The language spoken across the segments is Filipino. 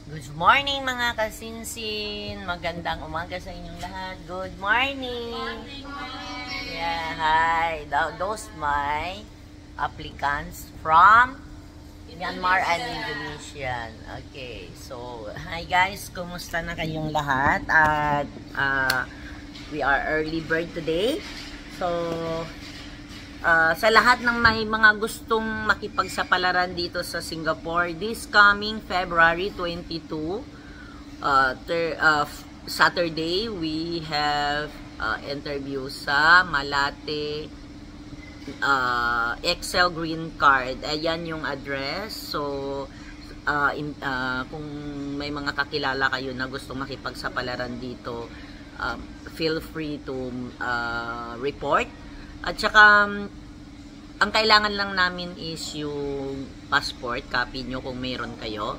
Good morning mga kasinsin. Magandang umaga sa inyong lahat. Good morning. Yeah, hi. Those my applicants from Myanmar and Indonesian. Okay, so hi guys, kumusta na kayong lahat? At we are early bird today. So sa lahat ng may mga gustong makipagsapalaran dito sa Singapore this coming February 22, Saturday, we have interview sa Malate Excel Green Card. Ayan yung address. So kung may mga kakilala kayo na gustong makipagsapalaran dito, feel free to report. At saka, ang kailangan lang namin is yung passport, copy nyo kung mayroon kayo.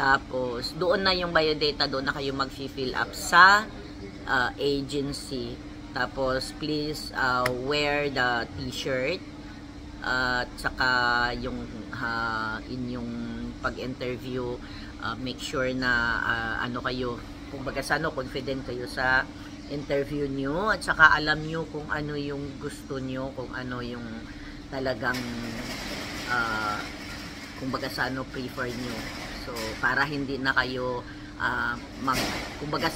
Tapos, doon na yung biodata, doon na kayo mag-fill up sa agency. Tapos, please wear the t-shirt. At saka, yung inyong pag-interview, make sure na ano kayo, kung baga confident kayo sa interview nyo, at saka alam nyo kung ano yung gusto nyo, kung ano yung talagang kung baga prefer nyo. So para hindi na kayo kung baga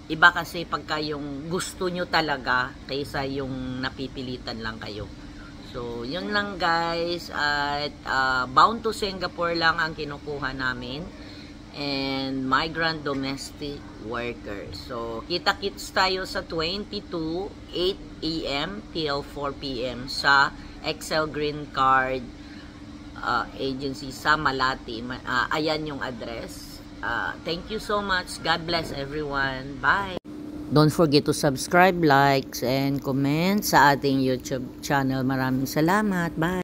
iba kasi pagka yung gusto nyo talaga kaysa yung napipilitan lang kayo. So yun lang guys, at bound to Singapore lang ang kinukuha namin, and migrant domestic workers. So, kita-kits tayo sa 22, 8 AM till 4 PM sa Excel Green Card Agency sa Malate. Ayan yung address. Thank you so much. God bless everyone. Bye! Don't forget to subscribe, likes, and comment sa ating YouTube channel. Maraming salamat. Bye!